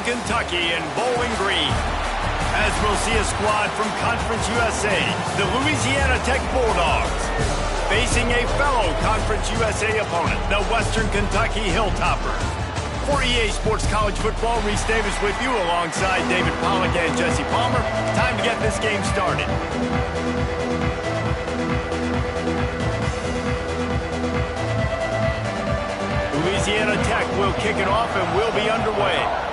Kentucky in Bowling Green. As we'll see a squad from Conference USA, the Louisiana Tech Bulldogs, facing a fellow Conference USA opponent, the Western Kentucky Hilltoppers. For EA Sports College Football, Reese Davis with you alongside David Pollack and Jesse Palmer. Time to get this game started. Louisiana Tech will kick it off and will be underway.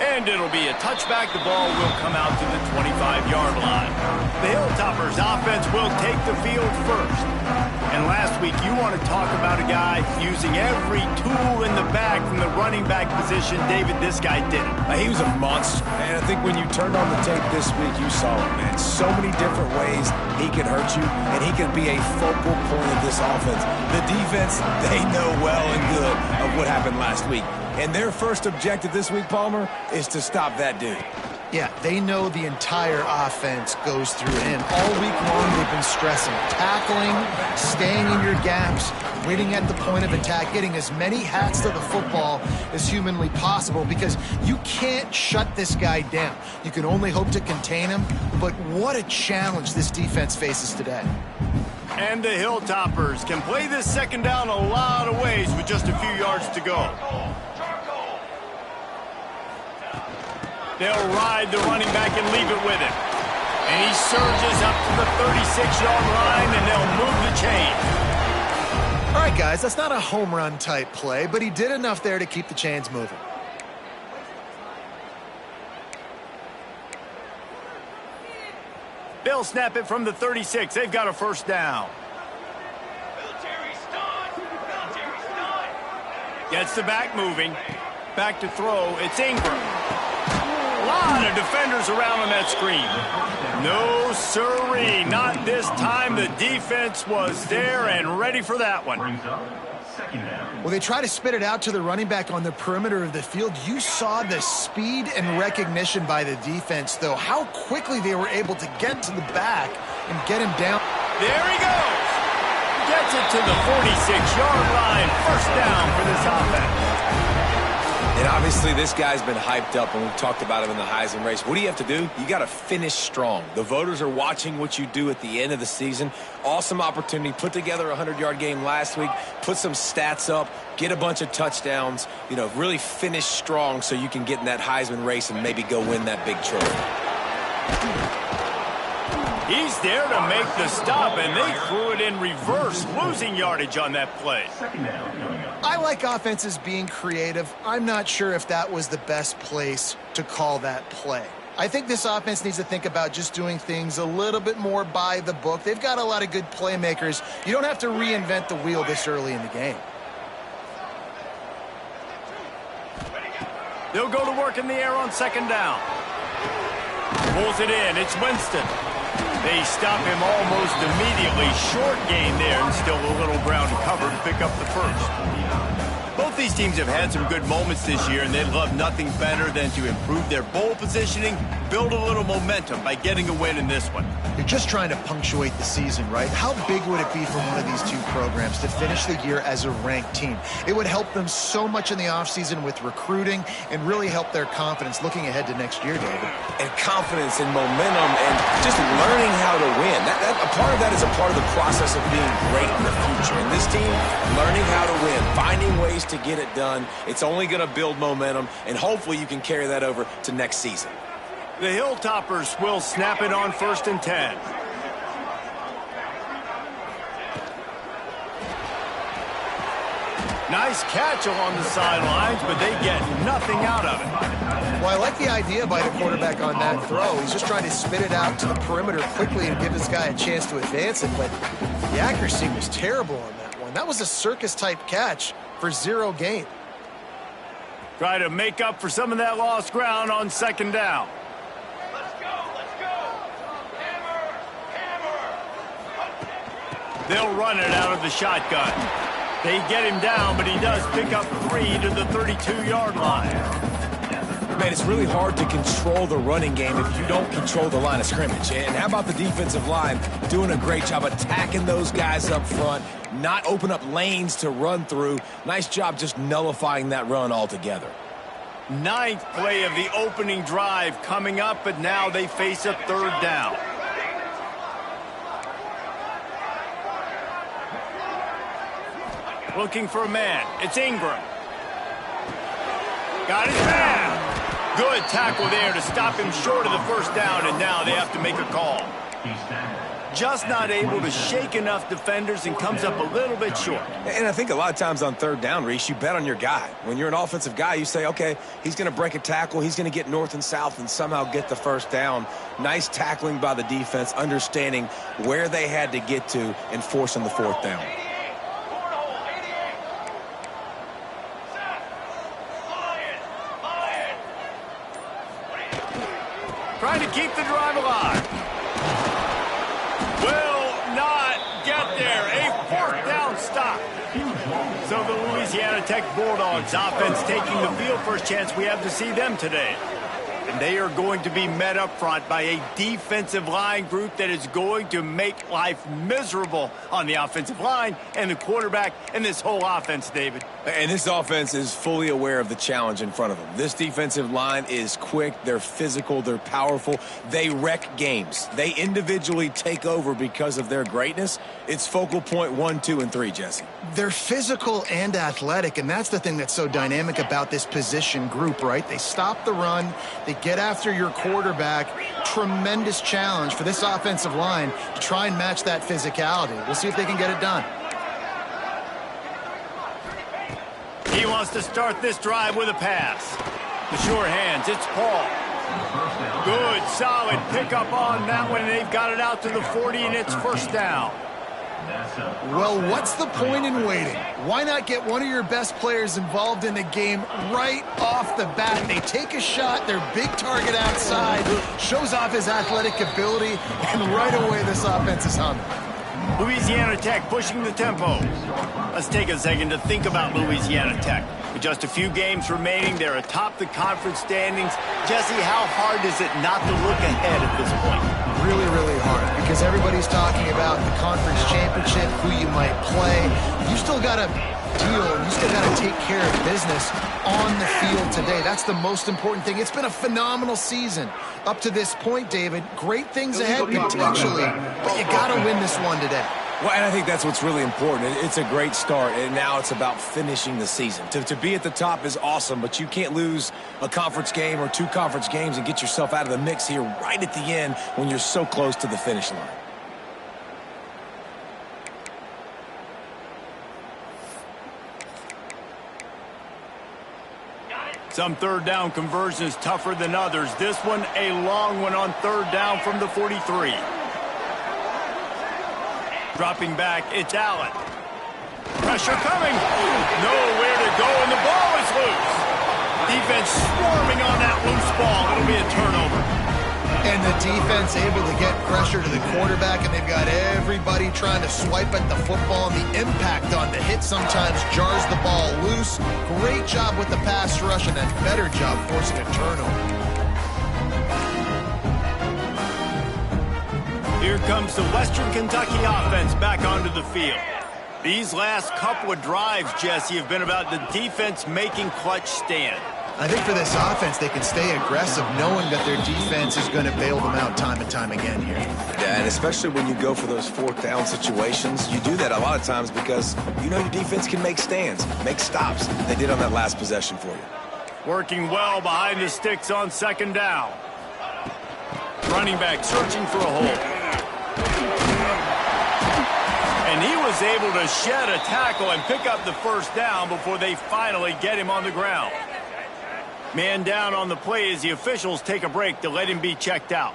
And it'll be a touchback. The ball will come out to the 25-yard line. The Hilltoppers offense will take the field first. And last week, you want to talk about a guy using every tool in the bag from the running back position. David, this guy did it. He was a monster. And I think when you turned on the tape this week, you saw it, man. So many different ways he can hurt you, and he can be a focal point of this offense. The defense, they know well and good of what happened last week. And their first objective this week, Palmer, is to stop that dude. Yeah, they know the entire offense goes through him. All week long, they've been stressing tackling, staying in your gaps, waiting at the point of attack, getting as many hats to the football as humanly possible, because you can't shut this guy down. You can only hope to contain him, but what a challenge this defense faces today. And the Hilltoppers can play this second down a lot of ways with just a few yards to go. They'll ride the running back and leave it with him. And he surges up to the 36-yard line, and they'll move the chain. All right, guys, that's not a home run type play, but he did enough there to keep the chains moving. They'll snap it from the 36. They've got a first down. Gets the back moving. Back to throw. It's Ingram. A lot of defenders around on that screen. No sirree, not this time. The defense was there and ready for that one. Well, they try to spit it out to the running back on the perimeter of the field. You saw the speed and recognition by the defense, though, how quickly they were able to get to the back and get him down. There he goes. Gets it to the 46-yard line. First down for this offense. And obviously, this guy's been hyped up, and we've talked about him in the Heisman race. What do you have to do? You got to finish strong. The voters are watching what you do at the end of the season. Awesome opportunity. Put together a 100-yard game last week. Put some stats up. Get a bunch of touchdowns. You know, really finish strong so you can get in that Heisman race and maybe go win that big trophy. He's there to make the stop, and they threw it in reverse, losing yardage on that play. I like offenses being creative. I'm not sure if that was the best place to call that play. I think this offense needs to think about just doing things a little bit more by the book. They've got a lot of good playmakers. You don't have to reinvent the wheel this early in the game. They'll go to work in the air on second down. Pulls it in. It's Winston. They stop him almost immediately. Short gain there, and still a little ground to cover to pick up the first. Both these teams have had some good moments this year, and they'd love nothing better than to improve their bowl positioning, build a little momentum by getting a win in this one. You're just trying to punctuate the season, right? How big would it be for one of these two programs to finish the year as a ranked team? It would help them so much in the offseason with recruiting and really help their confidence looking ahead to next year, David. And confidence and momentum and just learning how to win. A part of that is a part of the process of being great in the future. And this team, learning how to win, finding ways to get it done. It's only going to build momentum, and hopefully you can carry that over to next season. The Hilltoppers will snap it on 1st and 10. Nice catch along the sidelines, but they get nothing out of it. Well, I like the idea by the quarterback on that throw. He's just trying to spit it out to the perimeter quickly and give this guy a chance to advance it, but the accuracy was terrible on that one. That was a circus-type catch for 0 gain. Try to make up for some of that lost ground on second down. They'll run it out of the shotgun. They get him down, but he does pick up 3 to the 32-yard line. Man, it's really hard to control the running game if you don't control the line of scrimmage. And how about the defensive line doing a great job attacking those guys up front, not open up lanes to run through. Nice job just nullifying that run altogether. Ninth play of the opening drive coming up, but now they face a third down. Looking for a man. It's Ingram. Got his man. Good tackle there to stop him short of the first down, and now they have to make a call. Just not able to shake enough defenders and comes up a little bit short. And I think a lot of times on third down, Reese, you bet on your guy. When you're an offensive guy, you say, okay, he's going to break a tackle, he's going to get north and south and somehow get the first down. Nice tackling by the defense, understanding where they had to get to and forcing the fourth down. Trying to keep the drive alive. Will not get there. A fourth down stop. So the Louisiana Tech Bulldogs offense taking the field. First chance we have to see them today. And they are going to be met up front by a defensive line group that is going to make life miserable on the offensive line and the quarterback and this whole offense, David. And this offense is fully aware of the challenge in front of them. This defensive line is quick, they're physical, they're powerful. They wreck games. They individually take over because of their greatness. It's focal point 1, 2, and 3, Jesse. They're physical and athletic, and that's the thing that's so dynamic about this position group, right? They stop the run, they get after your quarterback. Tremendous challenge for this offensive line to try and match that physicality. We'll see if they can get it done. He wants to start this drive with a pass. The sure hands, it's Paul. Good, solid pickup on that one, and they've got it out to the 40, and it's first down. Well, what's the point in waiting? Why not get one of your best players involved in the game right off the bat? They take a shot, their big target outside, shows off his athletic ability, and right away this offense is humming. Louisiana Tech pushing the tempo. Let's take a second to think about Louisiana Tech. With just a few games remaining, they're atop the conference standings. Jesse, how hard is it not to look ahead at this point? Really, really hard, because everybody's talking about the conference championship, who you might play. You still got to deal, you still got to take care of business on the field today. That's the most important thing. It's been a phenomenal season up to this point, David. Great things ahead potentially, but you got to win this one today. Well, and I think that's what's really important. It's a great start, and now it's about finishing the season. To be at the top is awesome, but you can't lose a conference game or 2 conference games and get yourself out of the mix here right at the end when you're so close to the finish line. Some third down conversions tougher than others. This one, a long one on third down from the 43. Dropping back, it's Allen. Pressure coming. Nowhere to go, and the ball is loose. Defense swarming on that loose ball. It'll be a turnover. And the defense able to get pressure to the quarterback, and they've got everybody trying to swipe at the football, and the impact on the hit sometimes jars the ball loose. Great job with the pass rush, and a better job forcing a turnover. Here comes the Western Kentucky offense back onto the field. These last couple of drives, Jesse, have been about the defense making clutch stand. I think for this offense, they can stay aggressive knowing that their defense is going to bail them out time and time again here. Yeah, and especially when you go for those fourth down situations, you do that a lot of times because you know your defense can make stands, make stops. They did on that last possession for you. Working well behind the sticks on second down. Running back searching for a hole. And he was able to shed a tackle and pick up the first down before they finally get him on the ground. Man down on the play as the officials take a break to let him be checked out.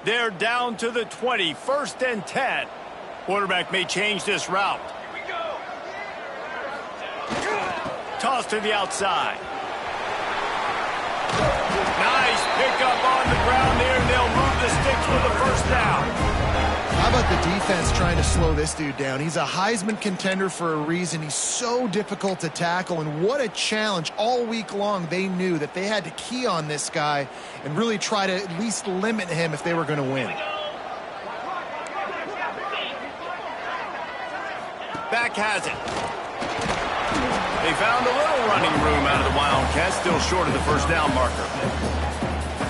They're down to the 20, 1st and 10. Quarterback may change this route. Toss to the outside. Nice pickup on the ground there, and they'll move the sticks for the first down. How about the defense trying to slow this dude down? He's a Heisman contender for a reason. He's so difficult to tackle, and what a challenge. All week long, they knew that they had to key on this guy and really try to at least limit him if they were going to win. Back has it. They found a little running room out of the Wildcats, still short of the first down marker.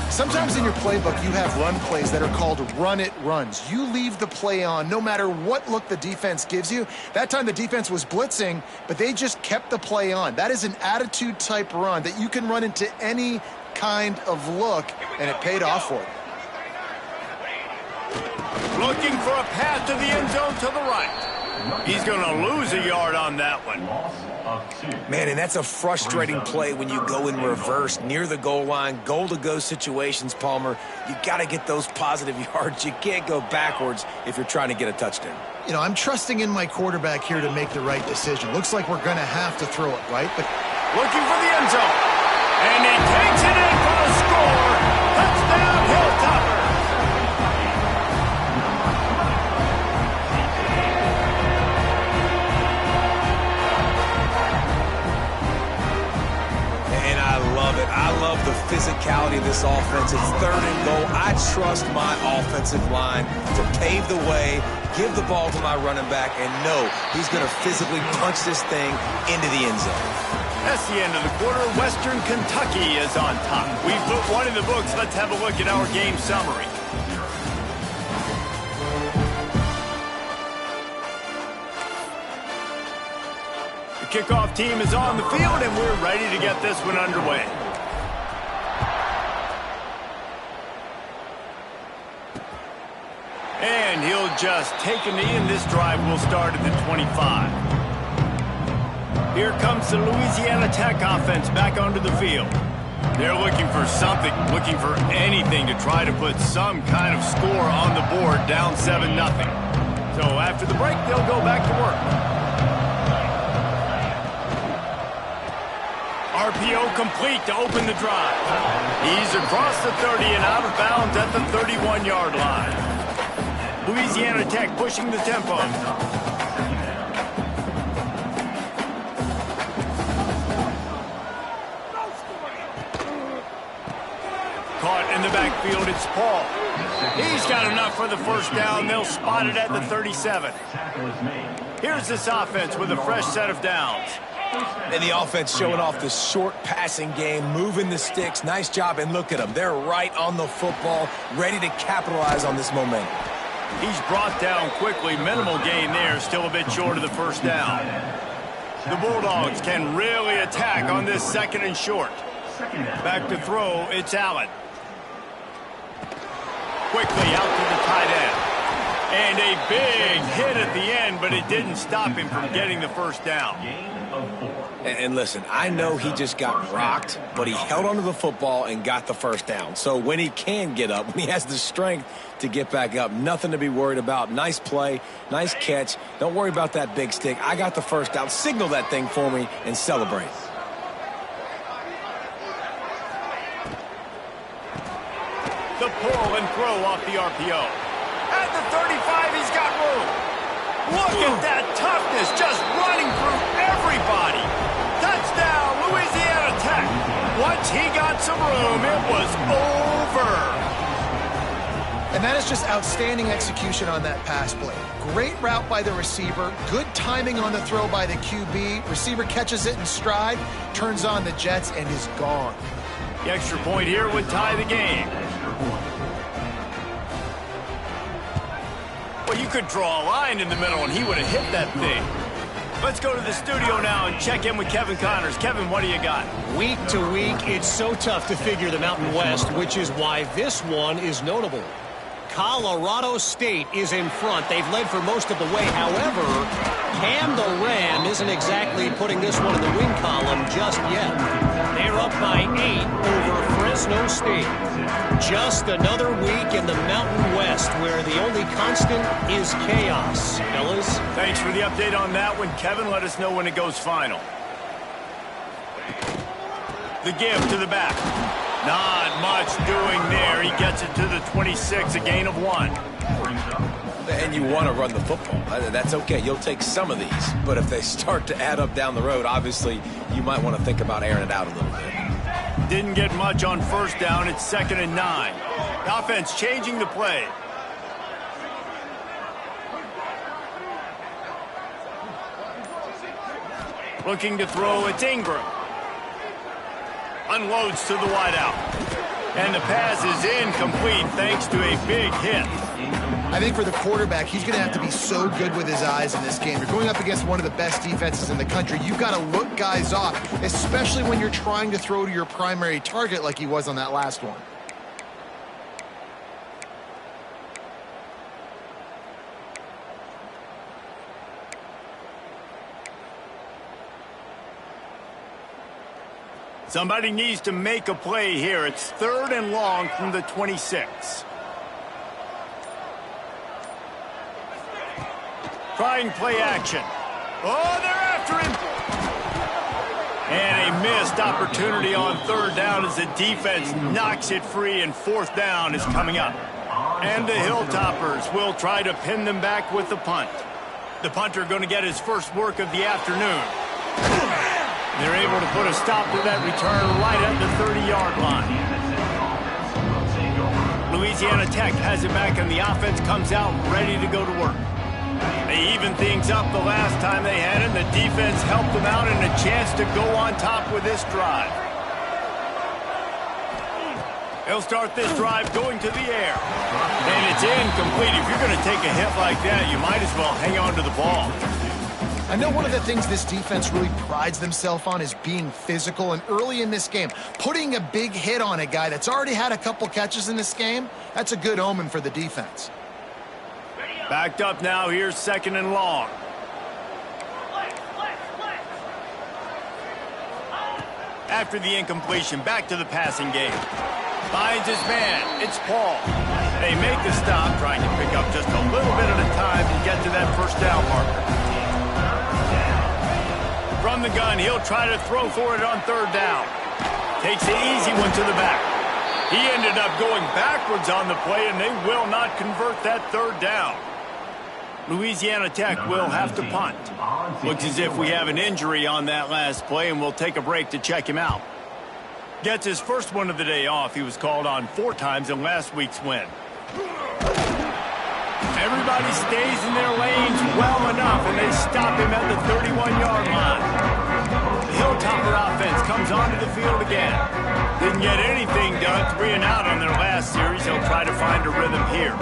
Sometimes in your playbook, you have run plays that are called run-it runs. You leave the play on no matter what look the defense gives you. That time the defense was blitzing, but they just kept the play on. That is an attitude-type run that you can run into any kind of look, and it paid off for them. Looking for a path to the end zone to the right. He's going to lose a yard on that one. Man, and that's a frustrating play when you go in reverse near the goal line, goal-to-go situations, Palmer. You got to get those positive yards. You can't go backwards if you're trying to get a touchdown. You know, I'm trusting in my quarterback here to make the right decision. Looks like we're going to have to throw it, right? But looking for the end zone. And he takes it in for the score. Touchdown, Hilltoppers. I love the physicality of this offense. It's 3rd and goal. I trust my offensive line to pave the way, give the ball to my running back, and know he's going to physically punch this thing into the end zone. That's the end of the quarter. Western Kentucky is on top. We've put one in the books. Let's have a look at our game summary. The kickoff team is on the field, and we're ready to get this one underway. And he'll just take a knee, and this drive will start at the 25. Here comes the Louisiana Tech offense back onto the field. They're looking for something, looking for anything to try to put some kind of score on the board, down 7-0. So after the break, they'll go back to work. RPO complete to open the drive. He's across the 30 and out of bounds at the 31-yard line. Louisiana Tech pushing the tempo. Caught in the backfield, it's Paul. He's got enough for the first down. They'll spot it at the 37. Here's this offense with a fresh set of downs. And the offense showing off the short passing game, moving the sticks. Nice job, and look at them. They're right on the football, ready to capitalize on this momentum. He's brought down quickly. Minimal gain there, still a bit short of the first down. The Bulldogs can really attack on this 2nd and short. Back to throw, it's Allen. Quickly out to the tight end. And a big hit at the end, but it didn't stop him from getting the first down. And listen, I know he just got rocked, but he held onto the football and got the first down. So when he can get up, when he has the strength to get back up, nothing to be worried about. Nice play, nice catch. Don't worry about that big stick. I got the first down. Signal that thing for me and celebrate. The pull and throw off the RPO. At the 35, he's got room. Look at that toughness, just running through everybody. Touchdown, Louisiana Tech. Once he got some room, it was over. And that is just outstanding execution on that pass play. Great route by the receiver, good timing on the throw by the QB. Receiver catches it in stride, turns on the jets, and is gone. The extra point here would tie the game. Well, you could draw a line in the middle, and he would have hit that thing. Let's go to the studio now and check in with Kevin Connors. Kevin, what do you got? Week to week, it's so tough to figure the Mountain West, which is why this one is notable. Colorado State is in front. They've led for most of the way. However, Cam the Ram isn't exactly putting this one in the win column just yet. They're up by 8 over Fresno State. Just another week in the Mountain West where the only constant is chaos. Fellas? Thanks for the update on that one, Kevin. Let us know when it goes final. The give to the back. Not much doing there. He gets it to the 26, a gain of 1. and you want to run the football. That's okay. You'll take some of these. But if they start to add up down the road, obviously you might want to think about airing it out a little bit. Didn't get much on first down. It's 2nd and 9. The offense changing the play. Looking to throw, it's Ingram. Unloads to the wideout. And the pass is incomplete thanks to a big hit. I think for the quarterback, he's going to have to be so good with his eyes in this game. You're going up against one of the best defenses in the country. You've got to look guys off, especially when you're trying to throw to your primary target like he was on that last one. Somebody needs to make a play here. It's 3rd and long from the 26. Trying play action. Oh, they're after him. And a missed opportunity on 3rd down as the defense knocks it free, and 4th down is coming up. And the Hilltoppers will try to pin them back with the punt. The punter going to get his first work of the afternoon. They're able to put a stop to that return right at the 30-yard line. Louisiana Tech has it back, and the offense comes out ready to go to work. They evened things up the last time they had it. The defense helped them out, and a chance to go on top with this drive. They'll start this drive going to the air. And it's incomplete. If you're going to take a hit like that, you might as well hang on to the ball. I know one of the things this defense really prides themselves on is being physical, and early in this game, putting a big hit on a guy that's already had a couple catches in this game, that's a good omen for the defense. Backed up now, here's 2nd and long. After the incompletion, back to the passing game. Finds his man, it's Paul. They make the stop, trying to pick up just a little bit at a time to get to that 1st down marker. From the gun, he'll try to throw for it on 3rd down. Takes the easy one to the back. He ended up going backwards on the play, and they will not convert that 3rd down. Louisiana Tech will have to punt. Looks as if we have an injury on that last play, and we'll take a break to check him out. Gets his first one of the day off. He was called on 4 times in last week's win. Everybody stays in their lanes well enough, and they stop him at the 31-yard line. The Hilltopper offense comes onto the field again. Didn't get anything done, 3 and out on their last series. They'll try to find a rhythm here.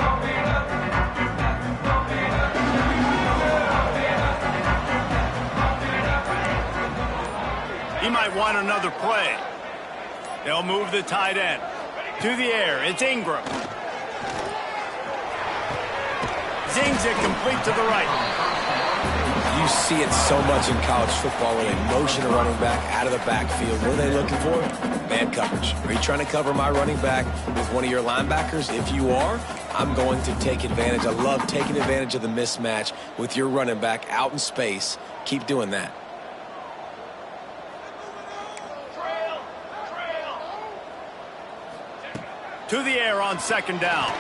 He might want another play. They'll move the tight end. To the air, it's Ingram. Zings it complete to the right. You see it so much in college football when they motion a running back out of the backfield. What are they looking for? Man coverage. Are you trying to cover my running back with one of your linebackers? If you are, I'm going to take advantage. I love taking advantage of the mismatch with your running back out in space. Keep doing that. To the air on 2nd down.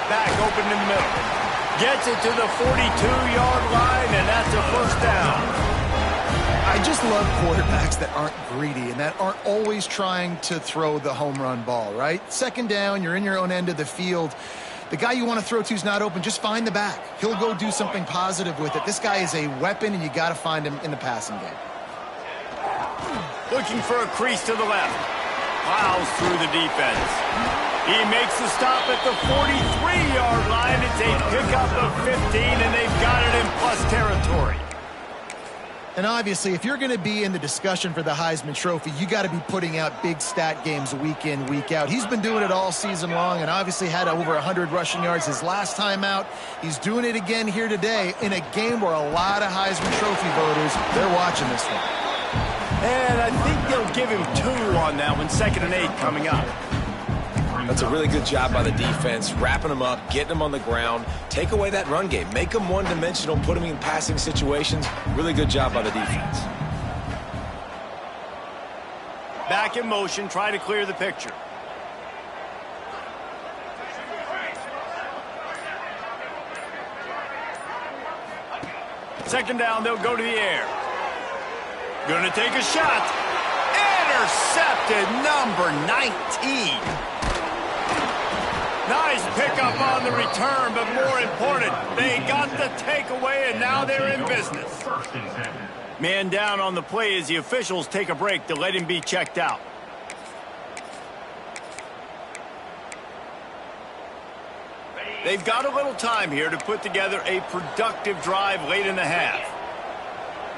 Back open in the middle. Gets it to the 42-yard line, and that's a 1st down. I just love quarterbacks that aren't greedy and that aren't always trying to throw the home run ball, right? 2nd down, you're in your own end of the field. The guy you want to throw to is not open. Just find the back. He'll go do something positive with it. This guy is a weapon, and you got to find him in the passing game. Looking for a crease to the left. Plows through the defense. He makes the stop at the 43-yard line. It's a pickup of 15, and they've got it in plus territory. And obviously, if you're going to be in the discussion for the Heisman Trophy, you got to be putting out big stat games week in, week out. He's been doing it all season long and obviously had over 100 rushing yards his last time out. He's doing it again here today in a game where a lot of Heisman Trophy voters, they're watching this one. And I think they'll give him 2 on that one. 2nd and 8 coming up. That's a really good job by the defense, wrapping them up, getting them on the ground. Take away that run game. Make them one-dimensional, put them in passing situations. Really good job by the defense. Back in motion, try to clear the picture. Second down, they'll go to the air. Gonna take a shot. Intercepted, number 19. Nice pickup on the return, but more important, they got the takeaway, and now they're in business. Man down on the play as the officials take a break to let him be checked out. They've got a little time here to put together a productive drive late in the half.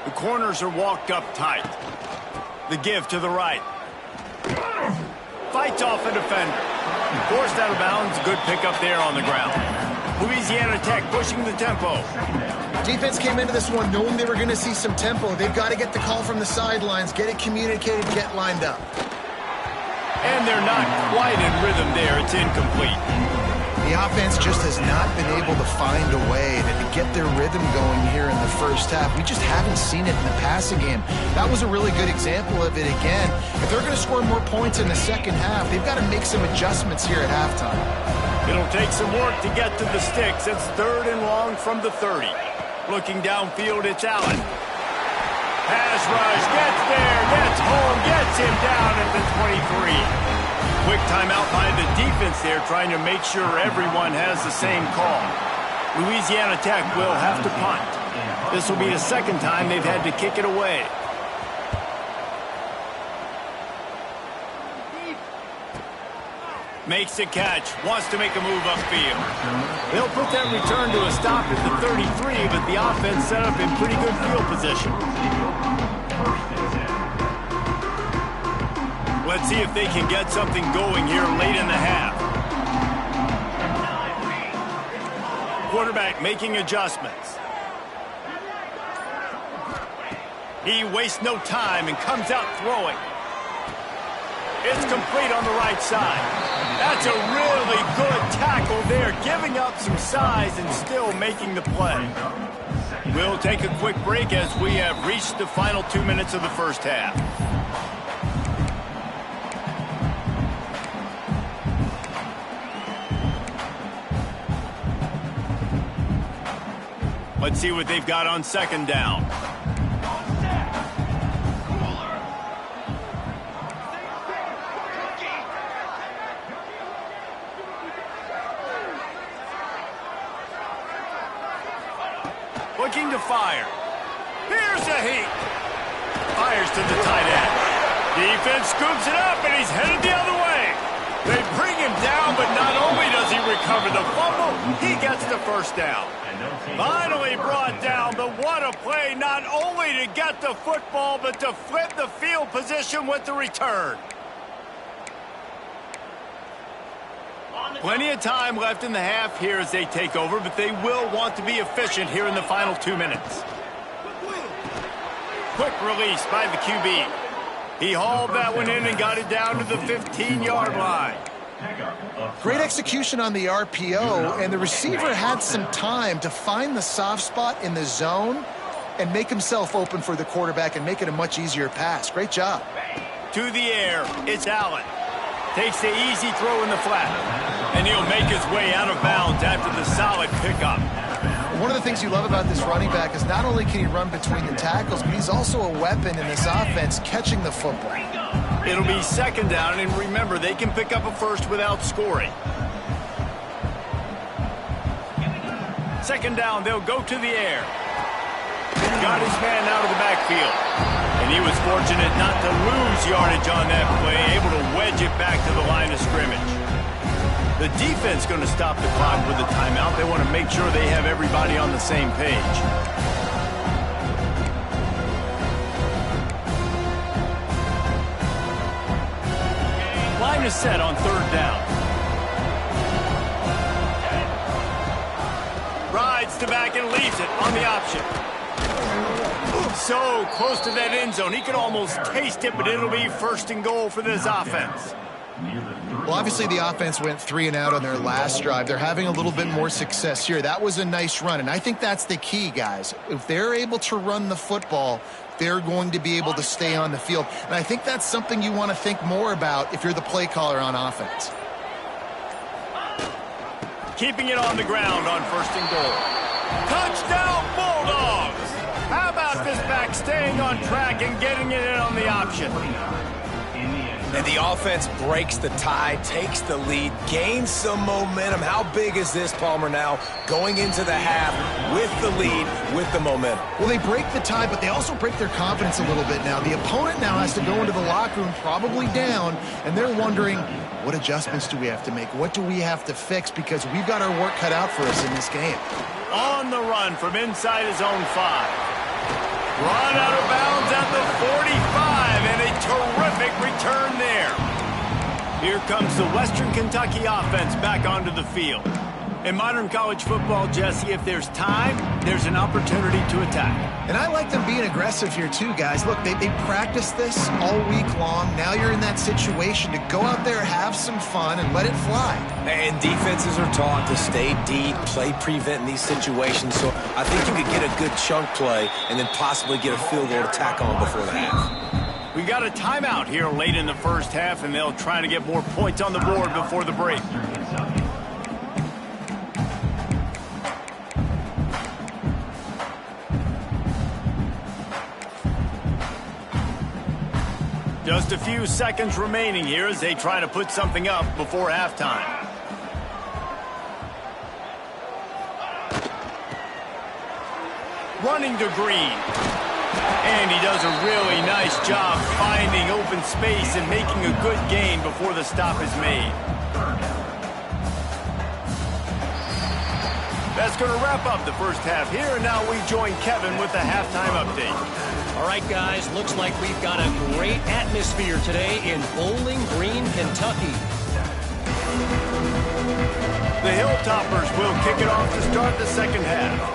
The corners are walked up tight. The give to the right. Fights off a defender. Forced out of bounds. Good pickup there on the ground. Louisiana Tech pushing the tempo. Defense came into this one knowing they were going to see some tempo. They've got to get the call from the sidelines, get it communicated, get lined up. And they're not quite in rhythm there. It's incomplete. The offense just has not been able to find a way to get their rhythm going here in the first half. We just haven't seen it in the passing game. That was a really good example of it again. If they're going to score more points in the second half, they've got to make some adjustments here at halftime. It'll take some work to get to the sticks. It's 3rd and long from the 30. Looking downfield, it's Allen. Pass rush, gets there, gets home, gets him down at the 23. Quick timeout by the defense there, trying to make sure everyone has the same call. Louisiana Tech will have to punt. This will be the second time they've had to kick it away. Makes the catch, wants to make a move upfield. They'll put that return to a stop at the 33, but the offense set up in pretty good field position. Let's see if they can get something going here late in the half. Quarterback making adjustments. He wastes no time and comes out throwing. It's complete on the right side. That's a really good tackle there, giving up some size and still making the play. We'll take a quick break as we have reached the final 2 minutes of the first half. Let's see what they've got on second down. Looking to fire. Here's a heat. Fires to the tight end. Defense scoops it up, and he's headed the other way. They bring him down, but not only does he recover the fumble, he gets the first down. Finally brought down, but what a play, not only to get the football, but to flip the field position with the return. Plenty of time left in the half here as they take over, but they will want to be efficient here in the final 2 minutes. Quick release by the QB. He hauled that one in and got it down to the 15-yard line. Great execution on the RPO, and the receiver had some time to find the soft spot in the zone and make himself open for the quarterback and make it a much easier pass. Great job. To the air, it's Allen. Takes the easy throw in the flat, and he'll make his way out of bounds after the solid pickup. One of the things you love about this running back is not only can he run between the tackles, but he's also a weapon in this offense catching the football. It'll be second down, and remember, they can pick up a first without scoring. Second down, they'll go to the air. Got his man out of the backfield. And he was fortunate not to lose yardage on that play, able to wedge it back to the line of scrimmage. The defense going to stop the clock with a timeout. They want to make sure they have everybody on the same page. Line is set on third down. Rides to back and leaves it on the option. So close to that end zone. He could almost taste it, but it'll be first and goal for this offense. Well, obviously the offense went 3 and out on their last drive. They're having a little bit more success here. That was a nice run, and I think that's the key, guys. If they're able to run the football, they're going to be able to stay on the field. And I think that's something you want to think more about if you're the play caller on offense. Keeping it on the ground on first and goal. Touchdown, Bulldogs! this back, staying on track and getting it in on the option. And the offense breaks the tie, takes the lead, gains some momentum. How big is this, Palmer, now going into the half with the lead, with the momentum? Well, they break the tie, but they also break their confidence a little bit now. The opponent now has to go into the locker room probably down, and they're wondering, what adjustments do we have to make? What do we have to fix? Because we've got our work cut out for us in this game. On the run from inside his own 5. Run out of bounds at the 45, and a terrific return there. Here comes the Western Kentucky offense back onto the field. In modern college football, Jesse, if there's time, there's an opportunity to attack. And I like them being aggressive here too, guys. Look, they practiced this all week long. Now you're in that situation to go out there, have some fun, and let it fly. And defenses are taught to stay deep, play prevent in these situations. So I think you could get a good chunk play and then possibly get a field goal to tack on before the half. We got a timeout here late in the first half, and they'll try to get more points on the board before the break. Just a few seconds remaining here as they try to put something up before halftime. Running to Green. And he does a really nice job finding open space and making a good gain before the stop is made. That's going to wrap up the first half here, and now we join Kevin with the halftime update. All right, guys, looks like we've got a great atmosphere today in Bowling Green, Kentucky. The Hilltoppers will kick it off to start the second half.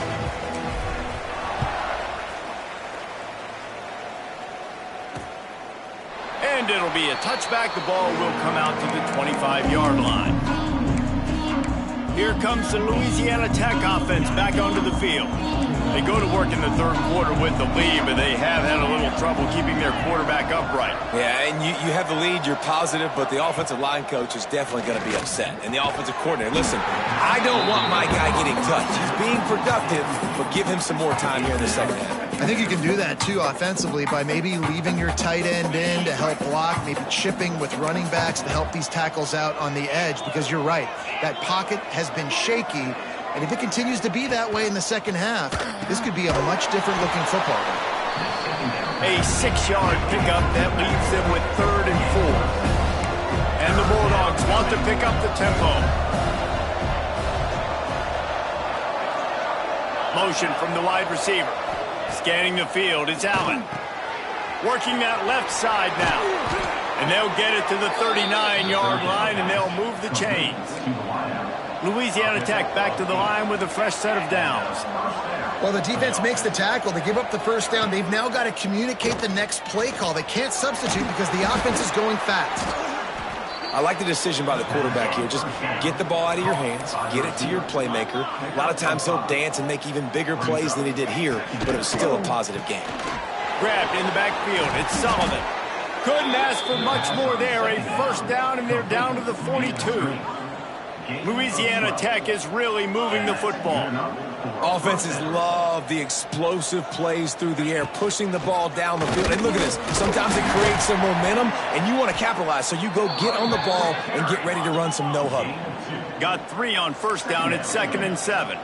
And it'll be a touchback. The ball will come out to the 25-yard line. Here comes the Louisiana Tech offense back onto the field. They go to work in the third quarter with the lead, but they have had a little trouble keeping their quarterback upright. Yeah, and you have the lead, you're positive, but the offensive line coach is definitely going to be upset. And the offensive coordinator, listen, I don't want my guy getting touched. He's being productive, but give him some more time here in the second half. I think you can do that, too, offensively, by maybe leaving your tight end in to help block, maybe chipping with running backs to help these tackles out on the edge, because you're right. That pocket has been shaky, and if it continues to be that way in the second half, this could be a much different-looking football game. A 6-yard pickup that leaves them with 3rd and 4. And the Bulldogs want to pick up the tempo. Motion from the wide receiver. Scanning the field, it's Allen. Working that left side now. And they'll get it to the 39-yard line, and they'll move the chains. Louisiana Tech back to the line with a fresh set of downs. Well, the defense makes the tackle. They give up the first down. They've now got to communicate the next play call. They can't substitute because the offense is going fast. I like the decision by the quarterback here. Just get the ball out of your hands, get it to your playmaker. A lot of times he'll dance and make even bigger plays than he did here, but it was still a positive game. Grabbed in the backfield. It's Sullivan. Couldn't ask for much more there. A first down, and they're down to the 42. Louisiana Tech is really moving the football. Offenses love the explosive plays through the air, pushing the ball down the field. And look at this. Sometimes it creates some momentum, and you want to capitalize. So you go get on the ball and get ready to run some no-huddle. Got 3 on first down. It's 2nd and 7.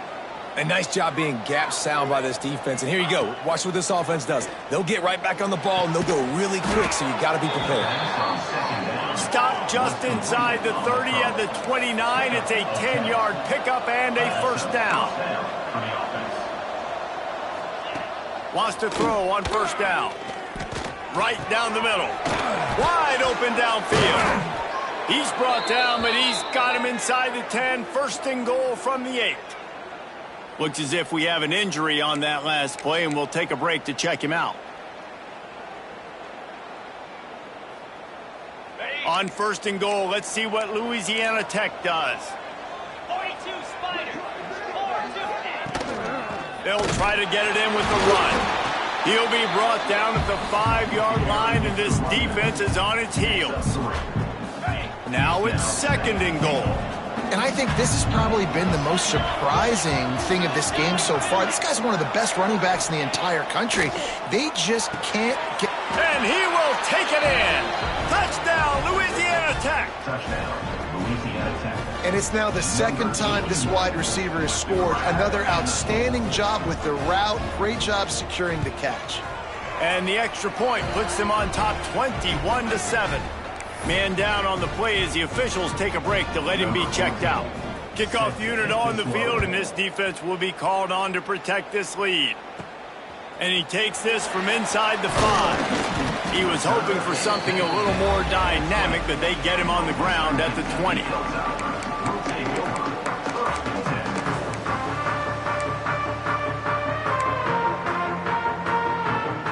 A nice job being gap sound by this defense. And here you go. Watch what this offense does. They'll get right back on the ball, and they'll go really quick, so you got to be prepared. Stop just inside the 30 at the 29. It's a 10-yard pickup and a first down. Wants to throw on first down. Right down the middle. Wide open downfield. He's brought down, but he's got him inside the 10. 1st and goal from the 8. Looks as if we have an injury on that last play, and we'll take a break to check him out. On 1st and goal, let's see what Louisiana Tech does. 42 Spider. 4-2. They'll try to get it in with the run. He'll be brought down at the 5-yard line, and this defense is on its heels. Now it's 2nd and goal. And I think this has probably been the most surprising thing of this game so far. This guy's one of the best running backs in the entire country. They just can't get... And he will take it in. Touchdown, Louisiana Tech. And it's now the second time this wide receiver has scored. Another outstanding job with the route. Great job securing the catch. And the extra point puts them on top 21-7. Man down on the play as the officials take a break to let him be checked out. Kickoff unit on the field, and this defense will be called on to protect this lead. And he takes this from inside the 5. He was hoping for something a little more dynamic, but they get him on the ground at the 20.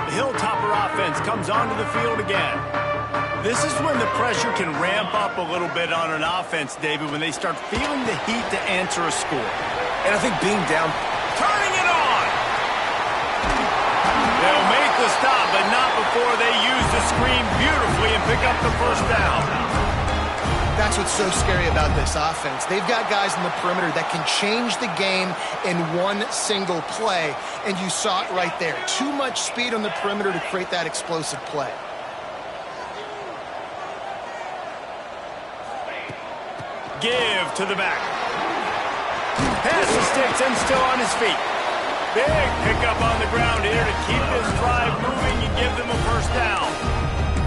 The Hilltopper offense comes onto the field again. This is when the pressure can ramp up a little bit on an offense, David, when they start feeling the heat to answer a score. And I think being down... Turning it on! They'll make the stop, but not before they use the screen beautifully and pick up the first down. That's what's so scary about this offense. They've got guys in the perimeter that can change the game in one single play, and you saw it right there. Too much speed on the perimeter to create that explosive play. Give to the back. Pass the sticks and still on his feet. Big pickup on the ground here to keep this drive moving and give them a first down.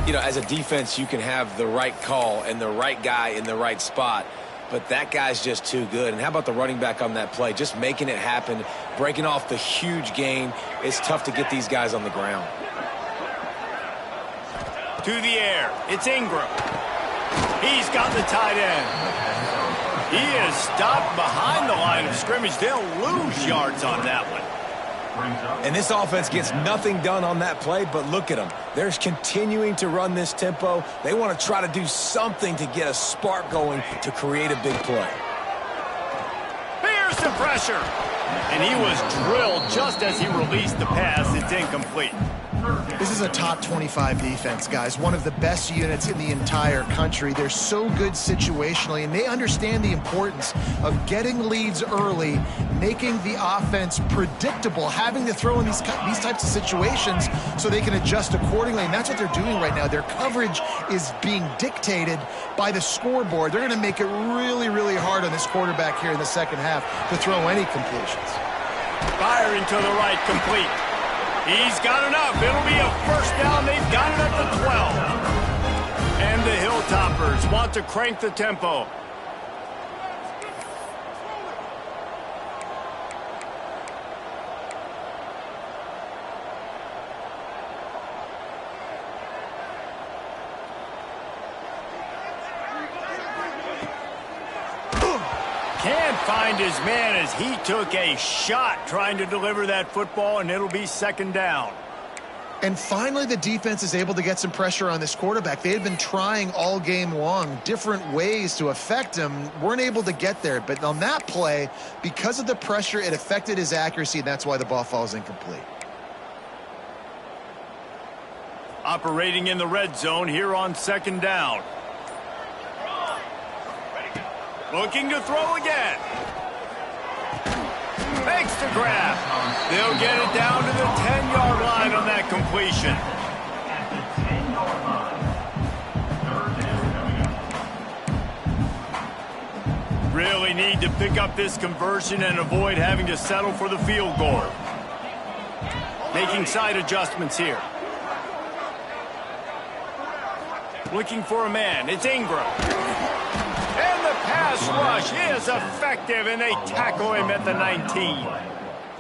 You know, as a defense, you can have the right call and the right guy in the right spot, but that guy's just too good. And how about the running back on that play? Just making it happen, breaking off the huge gain. It's tough to get these guys on the ground. To the air. It's Ingram. He's got the tight end. He is stopped behind the line of scrimmage. They'll lose yards on that one. And this offense gets nothing done on that play, but look at them. They're continuing to run this tempo. They want to try to do something to get a spark going to create a big play. Here's the pressure. And he was drilled just as he released the pass. It's incomplete. This is a top 25 defense, guys. One of the best units in the entire country. They're so good situationally, and they understand the importance of getting leads early, making the offense predictable, having to throw in these types of situations so they can adjust accordingly. And that's what they're doing right now. Their coverage is being dictated by the scoreboard. They're going to make it really, really hard on this quarterback here in the second half to throw any completions. Firing to the right, complete. He's got enough. It'll be a first down. They've got it at the 12. And the Hilltoppers want to crank the tempo. Can't find his man as he took a shot trying to deliver that football, and it'll be second down. And finally, the defense is able to get some pressure on this quarterback. They had been trying all game long different ways to affect him, weren't able to get there. But on that play, because of the pressure, it affected his accuracy, and that's why the ball falls incomplete. Operating in the red zone here on second down. Looking to throw again. Makes the grab. They'll get it down to the 10-yard line on that completion. Really need to pick up this conversion and avoid having to settle for the field goal. Making side adjustments here. Looking for a man. It's Ingram. And the pass rush is effective, and they tackle him at the 19.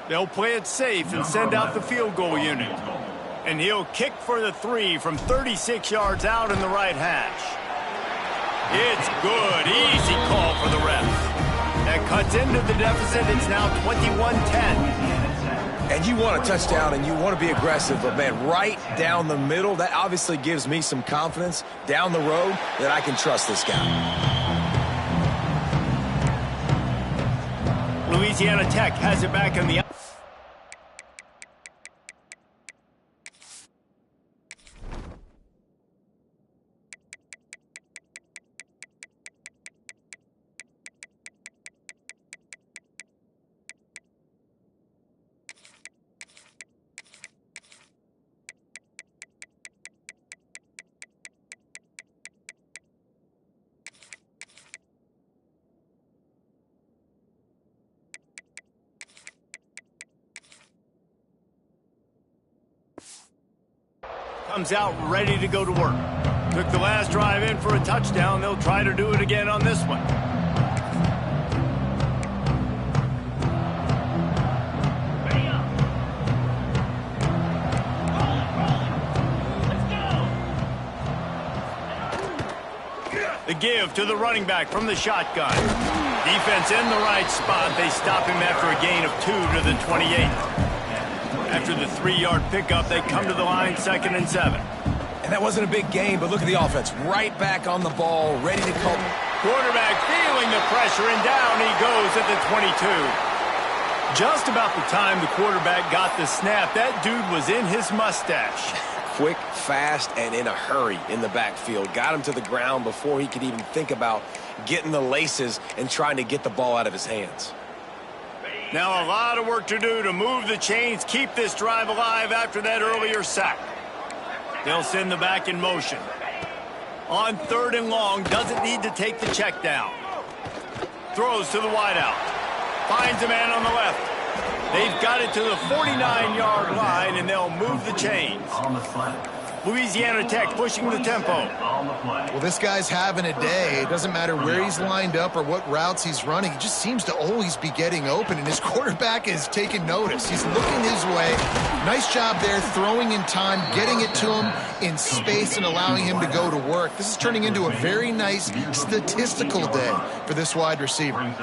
They'll play it safe and send out the field goal unit. And he'll kick for the 3 from 36 yards out in the right hash. It's good. Easy call for the refs. That cuts into the deficit. It's now 21-10. And you want a touchdown and you want to be aggressive, but man, right down the middle, that obviously gives me some confidence down the road that I can trust this guy. Louisiana Tech has it back in the... Comes out ready to go to work. Took the last drive in for a touchdown. They'll try to do it again on this one. The give to the running back from the shotgun. Defense in the right spot. They stop him after a gain of 2 to the 28. After the 3-yard pickup, they come to the line 2nd and 7. And that wasn't a big gain, but look at the offense. Right back on the ball, ready to call. Quarterback feeling the pressure, and down he goes at the 22. Just about the time the quarterback got the snap, that dude was in his mustache. Quick, fast, and in a hurry in the backfield. Got him to the ground before he could even think about getting the laces and trying to get the ball out of his hands. Now a lot of work to do to move the chains, keep this drive alive after that earlier sack. They'll send the back in motion. On 3rd and long, doesn't need to take the check down. Throws to the wideout. Finds a man on the left. They've got it to the 49-yard line, and they'll move the chains. Louisiana Tech pushing the tempo. Well, this guy's having a day. It doesn't matter where he's lined up or what routes he's running. He just seems to always be getting open, and his quarterback is taking notice. He's looking his way. Nice job there, throwing in time, getting it to him in space and allowing him to go to work. This is turning into a very nice statistical day for this wide receiver.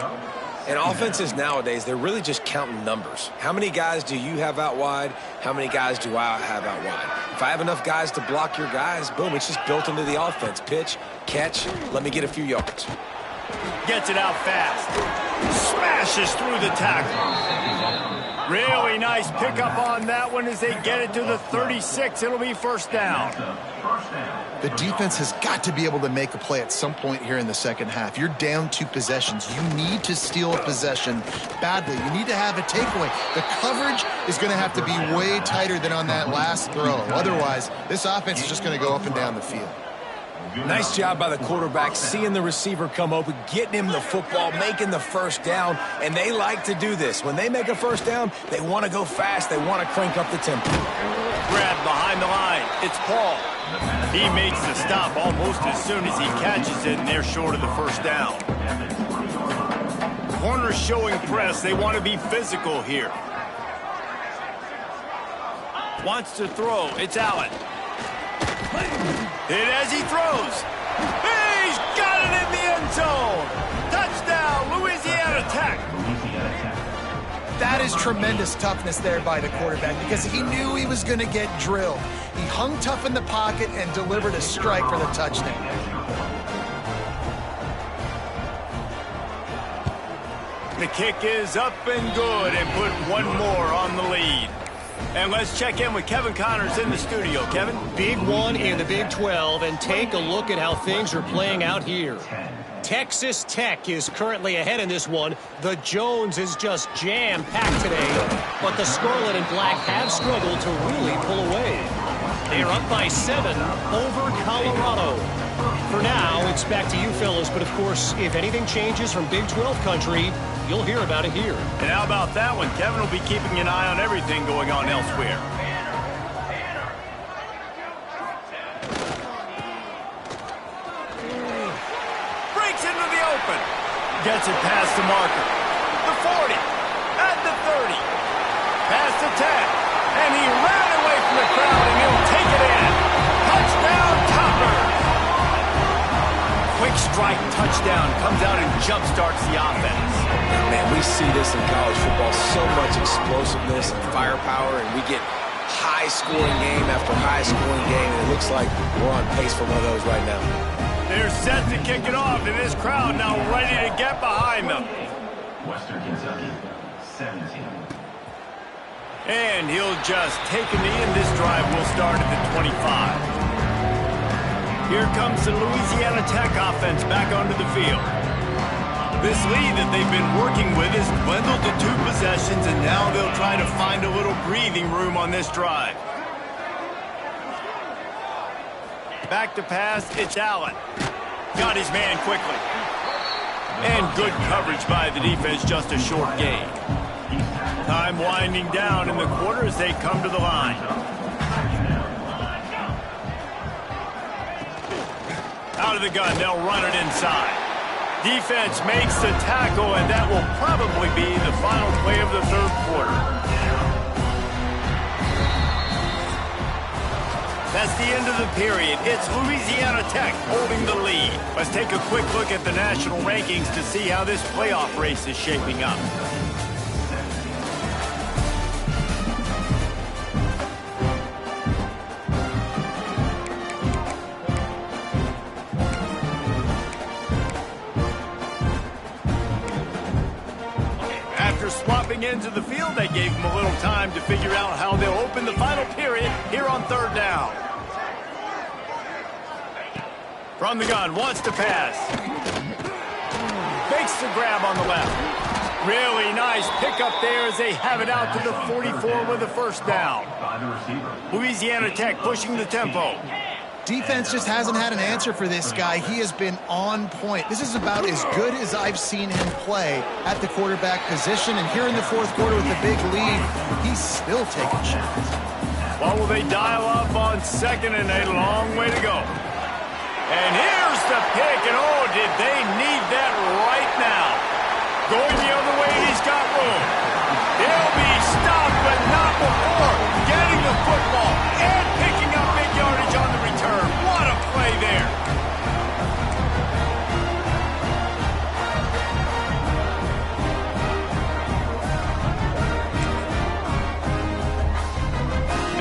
And offenses nowadays, they're really just counting numbers. How many guys do you have out wide? How many guys do I have out wide? If I have enough guys to block your guys, boom, it's just built into the offense. Pitch, catch, let me get a few yards. Gets it out fast. Smashes through the tackle. Really nice pickup on that one as they get it to the 36. It'll be 1st down. The defense has got to be able to make a play at some point here in the second half. You're down 2 possessions. You need to steal a possession badly. You need to have a takeaway. The coverage is going to have to be way tighter than on that last throw. Otherwise, this offense is just going to go up and down the field. Nice job by the quarterback, seeing the receiver come open, getting him the football, making the 1st down, and they like to do this. When they make a 1st down, they want to go fast. They want to crank up the tempo. Grab behind the line. It's Paul. He makes the stop almost as soon as he catches it, and they're short of the 1st down. Corners showing press. They want to be physical here. Wants to throw. It's Allen. Hit as he throws. He's got it in the end zone. Touchdown, Louisiana Tech. That is tremendous toughness there by the quarterback because he knew he was going to get drilled. He hung tough in the pocket and delivered a strike for the touchdown. The kick is up and good and put one more on the lead. And let's check in with Kevin Connors in the studio. Kevin? Big one in the Big 12, and take a look at how things are playing out here. Texas Tech is currently ahead in this one. The Jones is just jam-packed today, but the Scarlet and Black have struggled to really pull away. They are up by 7 over Colorado. For now, it's back to you fellas, but of course, if anything changes from Big 12 country, you'll hear about it here. And how about that one? Kevin will be keeping an eye on everything going on elsewhere. Breaks into the open. Gets it past the marker. The 40. At the 30. Past the 10. And he ran away from the crowd, and he'll take it in. Touchdown, Toppers. Quick strike touchdown comes out and jumpstarts the offense. Man, we see this in college football, so much explosiveness and firepower, and we get high-scoring game after high-scoring game, and it looks like we're on pace for one of those right now. They're set to kick it off, and this crowd now ready to get behind them. Western Kentucky, 17. And he'll just take a knee, and this drive will start at the 25. Here comes the Louisiana Tech offense back onto the field. This lead that they've been working with is dwindled to 2 possessions, and now they'll try to find a little breathing room on this drive. Back to pass, it's Allen. Got his man quickly. And good coverage by the defense, just a short gain. Time winding down in the quarter as they come to the line. Out of the gun, they'll run it inside. Defense makes the tackle, and that will probably be the final play of the third quarter. That's the end of the period. It's Louisiana Tech holding the lead. Let's take a quick look at the national rankings to see how this playoff race is shaping up. After swapping ends of the field, they gave them a little time to figure out how they'll open the final period here on third down. From the gun, wants to pass. Makes the grab on the left. Really nice pickup there as they have it out to the 44 with the first down. Louisiana Tech pushing the tempo. Defense just hasn't had an answer for this guy. He has been on point. This is about as good as I've seen him play at the quarterback position. And here in the fourth quarter with the big lead, he's still taking shots. Well, will they dial up on second and a long way to go? And here's the pick, and oh, did they need that right now. Going the other way, he's got room. He'll be stopped, but not before getting the football and picking up big yardage on the return. What a play there.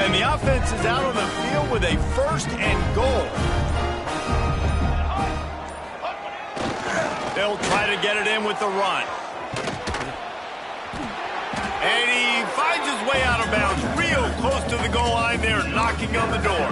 And the offense is out on the field with a first and goal. They'll try to get it in with the run. And he finds his way out of bounds real close to the goal line there, knocking on the door.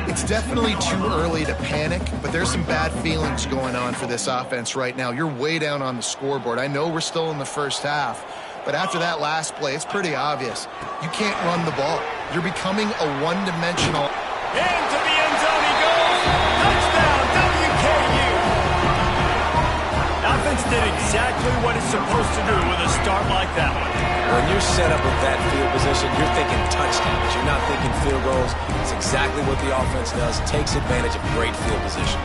It's definitely too early to panic, but there's some bad feelings going on for this offense right now. You're way down on the scoreboard. I know we're still in the first half, but after that last play, it's pretty obvious. You can't run the ball. You're becoming a one-dimensional. Into the end zone he goes. Touchdown, WKU. The offense did exactly what it's supposed to do with a start like that one. When you're set up with that field position, you're thinking touchdowns. You're not thinking field goals. It's exactly what the offense does. Takes advantage of great field position.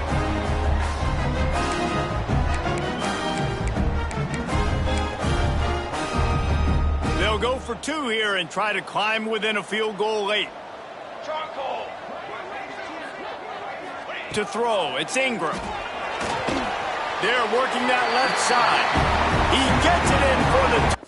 They'll go for two here and try to climb within a field goal late. To throw, it's Ingram. They're working that left side. He gets it in for the...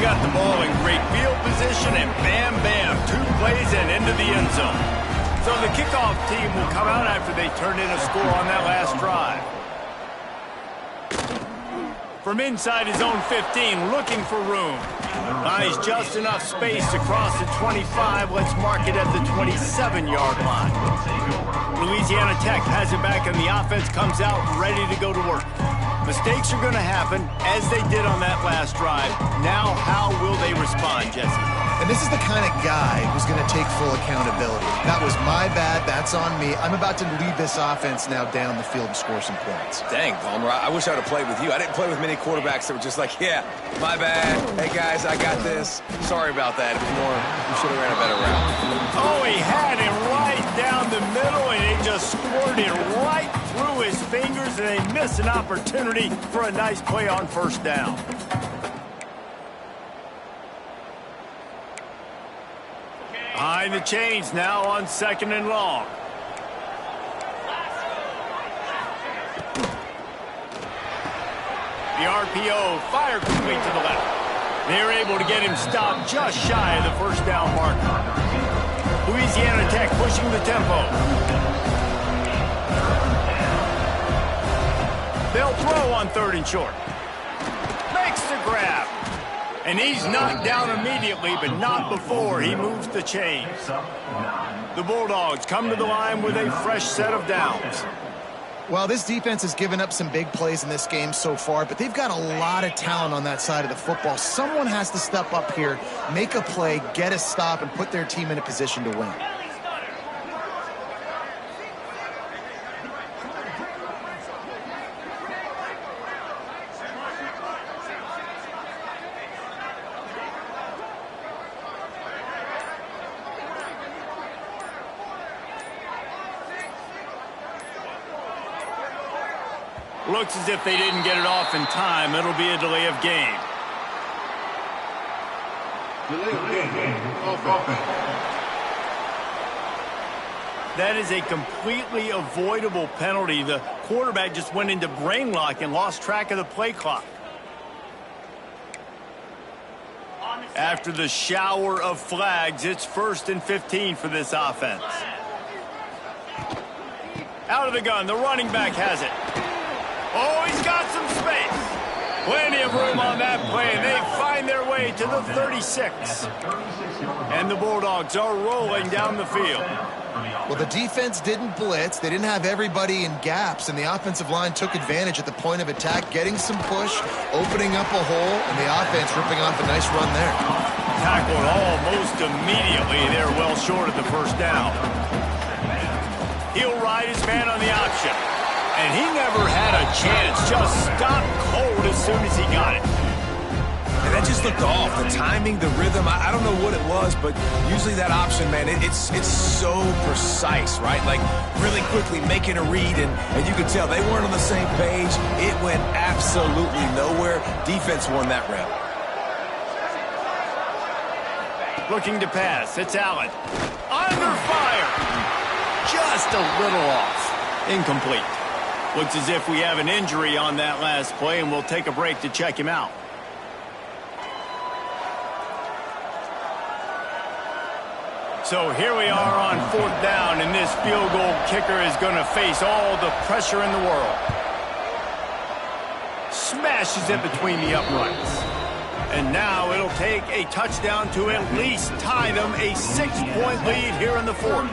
got the ball in great field position, and bam, bam, 2 plays and into the end zone. So the kickoff team will come out after they turn in a score on that last drive. From inside his own 15, looking for room. Finds just enough space to cross the 25. Let's mark it at the 27-yard line. Louisiana Tech has it back, and the offense comes out ready to go to work. Mistakes are going to happen, as they did on that last drive. Now, how will they respond, Jesse? And this is the kind of guy who's going to take full accountability. That was my bad. That's on me. I'm about to lead this offense now down the field and score some points. Dang, Palmer, I wish I would have played with you. I didn't play with many quarterbacks that were just like, yeah, my bad. Hey, guys, I got this. Sorry about that. If more, we should have ran a better route. Oh, he had it right down the middle, and it just squirted right through his fingers, and they missed an opportunity for a nice play on first down. Behind the chains now on 2nd and long. The RPO fire complete to the left. They're able to get him stopped just shy of the first down marker. Louisiana Tech pushing the tempo. They'll throw on 3rd and short. Makes the grab. And he's knocked down immediately, but not before he moves the chains. The Bulldogs come to the line with a fresh set of downs. Well, this defense has given up some big plays in this game so far, but they've got a lot of talent on that side of the football. Someone has to step up here, make a play, get a stop, and put their team in a position to win. Looks as if they didn't get it off in time. It'll be a delay of game. That is a completely avoidable penalty. The quarterback just went into brain lock and lost track of the play clock. After the shower of flags, it's 1st and 15 for this offense. Out of the gun, the running back has it. Oh, he's got some space. Plenty of room on that play, and they find their way to the 36. And the Bulldogs are rolling down the field. Well, the defense didn't blitz. They didn't have everybody in gaps, and the offensive line took advantage at the point of attack, getting some push, opening up a hole, and the offense ripping off a nice run there. Tackled almost immediately. They're well short of the first down. He'll ride his man on the option. And he never had a chance. Just stopped cold as soon as he got it. And that just looked off. The timing, the rhythm, I don't know what it was, but usually that option, man, it's so precise, right? Like really quickly making a read, and you could tell they weren't on the same page. It went absolutely nowhere. Defense won that round. Looking to pass. It's Allen. Under fire. Just a little off. Incomplete. Looks as if we have an injury on that last play, and we'll take a break to check him out. So here we are on 4th down, and this field goal kicker is going to face all the pressure in the world. Smashes it between the uprights. And now it'll take a touchdown to at least tie them a 6-point lead here in the 4th.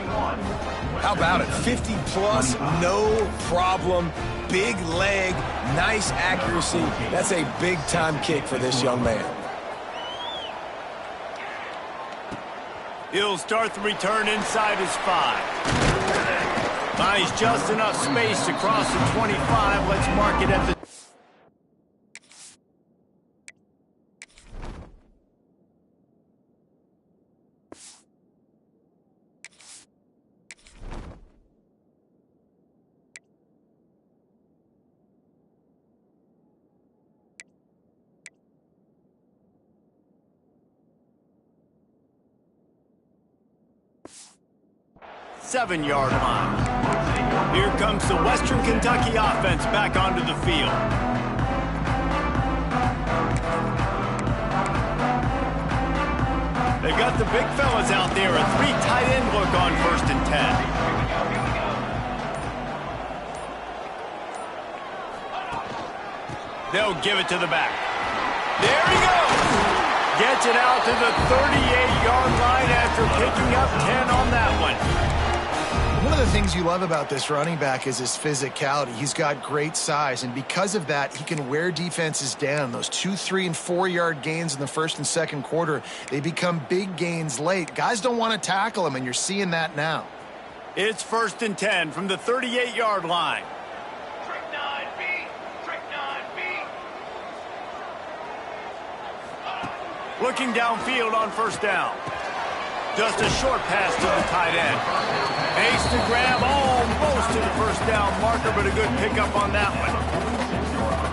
How about it? 50-plus, no problem. Big leg, nice accuracy. That's a big-time kick for this young man. He'll start the return inside his 5. Finds just enough space to cross the 25. Let's mark it at the... seven-yard line. Here comes the Western Kentucky offense back onto the field. They've got the big fellas out there. A 3 tight end look on 1st and 10. They'll give it to the back. There he goes. Gets it out to the 38-yard line after picking up 10 on that one. One of the things you love about this running back is his physicality. He's got great size, and because of that, he can wear defenses down. Those 2, 3, and 4-yard gains in the 1st and 2nd quarter, they become big gains late. Guys don't want to tackle him, and you're seeing that now. It's 1st and 10 from the 38-yard line. Trick 9B. Trick 9B. Looking downfield on 1st down. Just a short pass to the tight end. Makes the grab almost to the 1st down marker, but a good pickup on that one.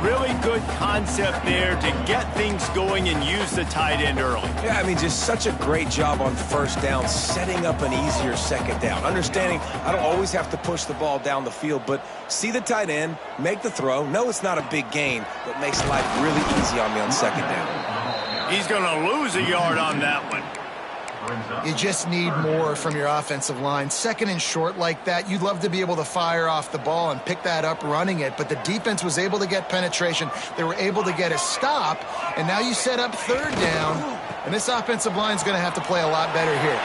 Really good concept there to get things going and use the tight end early. Yeah, I mean, just such a great job on 1st down, setting up an easier 2nd down. Understanding I don't always have to push the ball down the field, but see the tight end, make the throw. No, it's not a big gain, but makes life really easy on me on 2nd down. He's going to lose a yard on that one. You just need more from your offensive line. 2nd and short like that, you'd love to be able to fire off the ball and pick that up running it, but the defense was able to get penetration. They were able to get a stop, and now you set up 3rd down, and this offensive line is going to have to play a lot better here.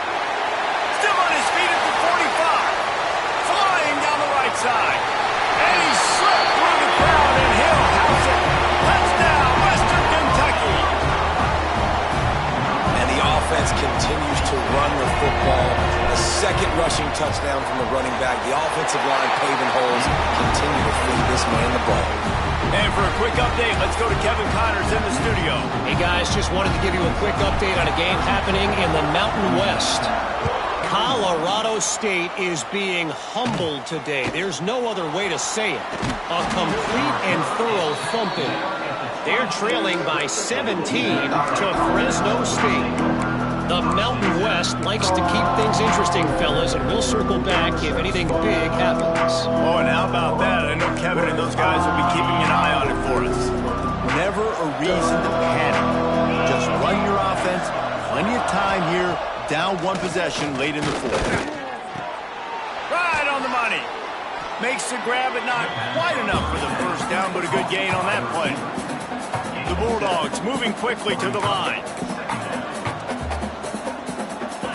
Still on his feet at the 45. Flying down the right side. And he slipped through the crowd, and Hill has it. Touchdown, Western Kentucky. Offense continues to run the football. A 2nd rushing touchdown from the running back. The offensive line paving holes. Continue to feed this man the ball. And for a quick update, let's go to Kevin Connors in the studio. Hey, guys, just wanted to give you a quick update on a game happening in the Mountain West. Colorado State is being humbled today. There's no other way to say it. A complete and thorough thumping. They're trailing by 17 to Fresno State. The Mountain West likes to keep things interesting, fellas, and we'll circle back if anything big happens. Oh, and how about that? I know Kevin and those guys will be keeping an eye on it for us. Never a reason to panic. Just run your offense. Plenty of time here. Down 1 possession late in the 4th. Right on the money. Makes the grab, but not quite enough for the 1st down, but a good gain on that play. The Bulldogs moving quickly to the line.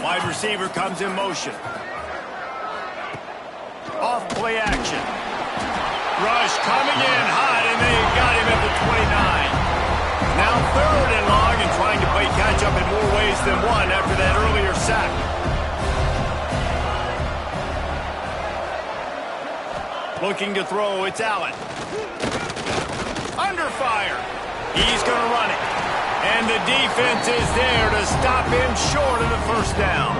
Wide receiver comes in motion. Off play action. Rush coming in hot, and they got him at the 29. Now 3rd and long, and trying to play catch up in more ways than one after that earlier sack. Looking to throw, it's Allen. Under fire. He's going to run it. And the defense is there to stop him short of the 1st down.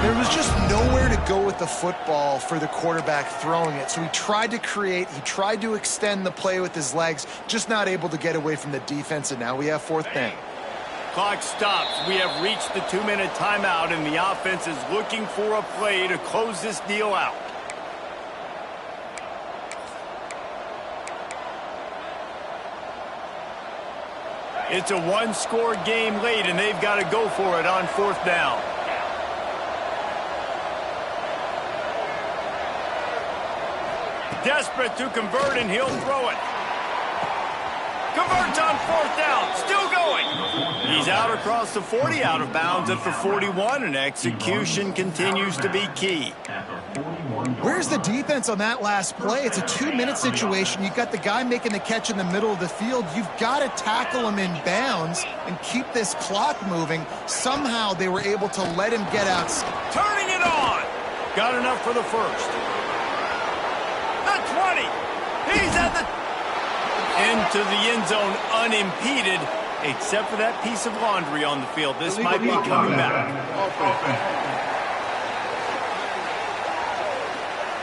There was just nowhere to go with the football for the quarterback throwing it. So he tried to create, he tried to extend the play with his legs, just not able to get away from the defense, and now we have 4th down. Clock stops. We have reached the 2-minute timeout, and the offense is looking for a play to close this deal out. It's a 1-score game late, and they've got to go for it on 4th down. Desperate to convert, and he'll throw it. Converts on 4th down. Still going. He's out across the 40, out of bounds at the 41, and execution continues to be key. Where's the defense on that last play? It's a 2-minute situation. You've got the guy making the catch in the middle of the field. You've got to tackle him in bounds and keep this clock moving. Somehow they were able to let him get out. Turning it on. Got enough for the 1st. The 20. He's at the... Into the end zone unimpeded, except for that piece of laundry on the field. This might be coming back.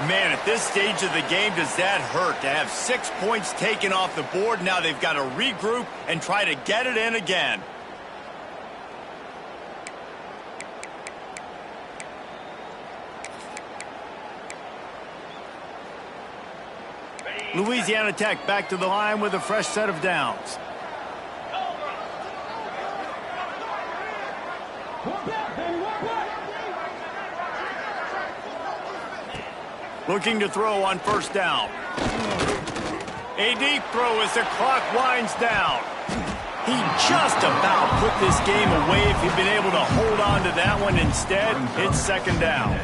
Man, at this stage of the game, does that hurt to have 6 points taken off the board? Now they've got to regroup and try to get it in again. Louisiana Tech back to the line with a fresh set of downs. Looking to throw on first down. A deep throw as the clock winds down. He just about put this game away if he'd been able to hold on to that one. Instead, it's second down.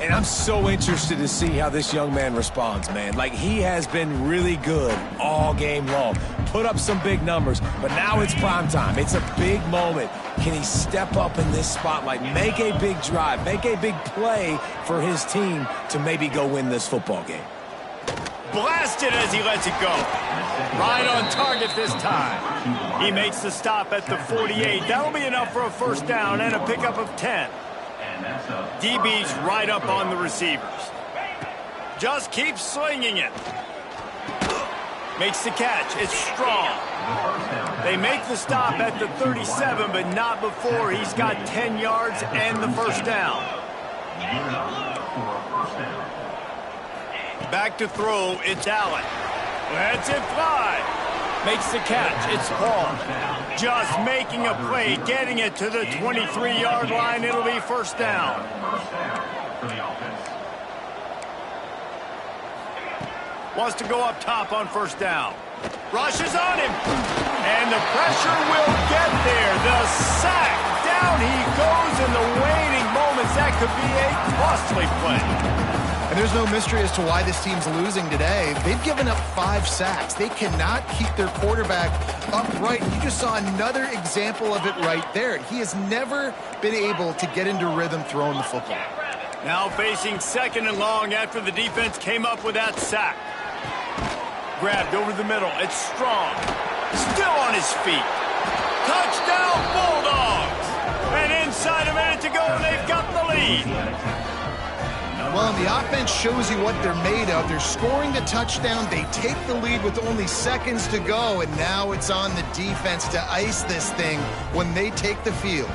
And I'm so interested to see how this young man responds, man. Like, he has been really good all game long. Put up some big numbers, but now it's prime time. It's a big moment. Can he step up in this spotlight, make a big drive, make a big play for his team to maybe go win this football game? Blasted as he lets it go. Right on target this time. He makes the stop at the 48. That'll be enough for a first down and a pickup of 10. DB's right up on the receivers. Just keeps slinging it. Makes the catch. It's strong. They make the stop at the 37, but not before he's got 10 yards and the first down. Back to throw, it's Allen. Lets it fly. Makes the catch, it's Paul. Just making a play, getting it to the 23-yard line. It'll be first down. Wants to go up top on first down. Rushes on him. And the pressure will get there. The sack. Down he goes in the waning moments. That could be a costly play. And there's no mystery as to why this team's losing today. They've given up 5 sacks. They cannot keep their quarterback upright. You just saw another example of it right there. He has never been able to get into rhythm throwing the football. Now facing second and long after the defense came up with that sack. Grabbed over the middle. It's strong. Still on his feet. Touchdown, Bulldogs! And inside a minute to go, they've got the lead. Well, and the offense shows you what they're made of. They're scoring the touchdown. They take the lead with only seconds to go, and now it's on the defense to ice this thing when they take the field.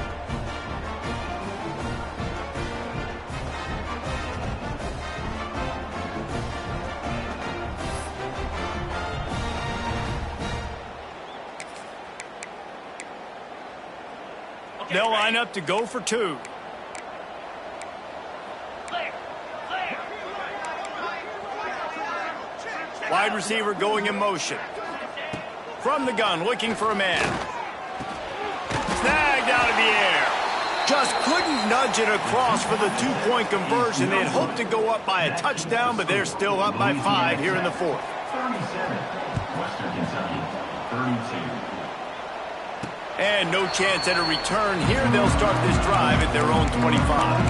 They'll line up to go for 2. Wide receiver going in motion. From the gun, looking for a man. Snagged out of the air. Just couldn't nudge it across for the 2-point conversion. They'd hoped to go up by a touchdown, but they're still up by 5 here in the 4th. 37, Western Kentucky, 32. And no chance at a return here. They'll start this drive at their own 25.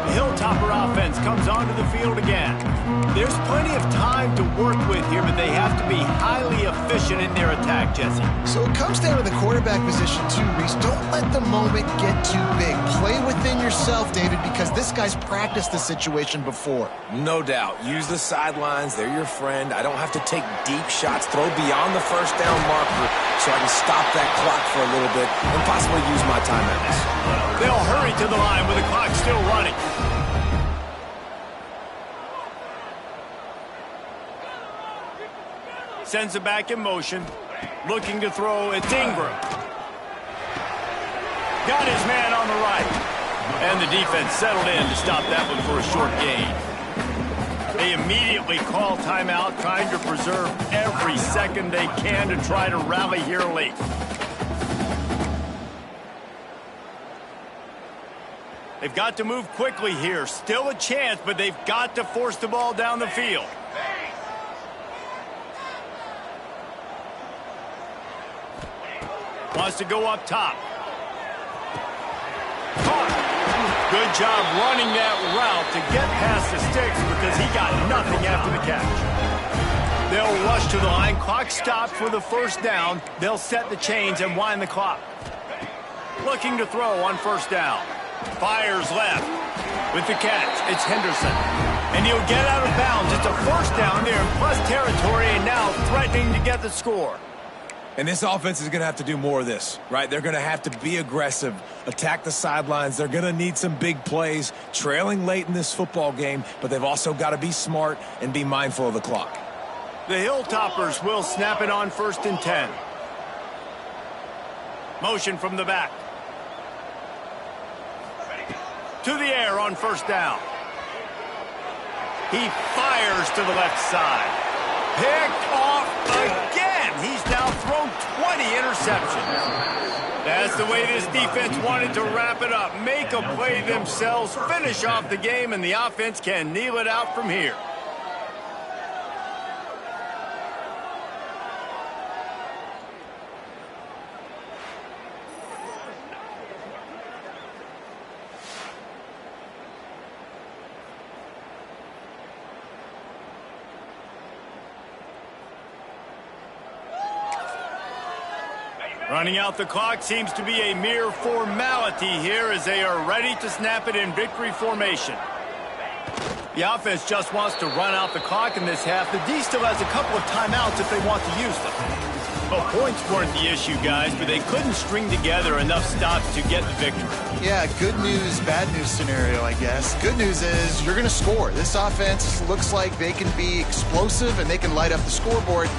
The Hilltopper offense comes onto the field again. There's plenty of time to work with here, but they have to be highly efficient in their attack, Jesse. So it comes down to the quarterback position too, Reese. Don't let the moment get too big. Play within yourself, David, because this guy's practiced the situation before. No doubt. Use the sidelines. They're your friend. I don't have to take deep shots. Throw beyond the first down marker so I can stop that clock for a little bit and possibly use my timeouts. They'll hurry to the line with the clock still running. Sends it back in motion. Looking to throw. It's Ingram. Got his man on the right. And the defense settled in to stop that one for a short gain. They immediately call timeout, trying to preserve every second they can to try to rally here late. They've got to move quickly here. Still a chance, but they've got to force the ball down the field. Wants to go up top. Good job running that route to get past the sticks because he got nothing after the catch. They'll rush to the line. Clock stopped for the first down. They'll set the chains and wind the clock. Looking to throw on first down. Fires left. With the catch, it's Henderson. And he'll get out of bounds. It's a first down there in plus territory and now threatening to get the score. And this offense is going to have to do more of this, right? They're going to have to be aggressive, attack the sidelines. They're going to need some big plays, trailing late in this football game, but they've also got to be smart and be mindful of the clock. The Hilltoppers will snap it on 1st and 10. Motion from the back. To the air on first down. He fires to the left side. Picked off again. He's now thrown 20 interceptions. That's the way this defense wanted to wrap it up. Make a play themselves, finish off the game, and the offense can kneel it out from here. Running out the clock seems to be a mere formality here as they are ready to snap it in victory formation. The offense just wants to run out the clock in this half. The D still has a couple of timeouts if they want to use them. Well, points weren't the issue, guys, but they couldn't string together enough stops to get the victory. Yeah, good news, bad news scenario, I guess. Good news is you're going to score. This offense looks like they can be explosive and they can light up the scoreboard.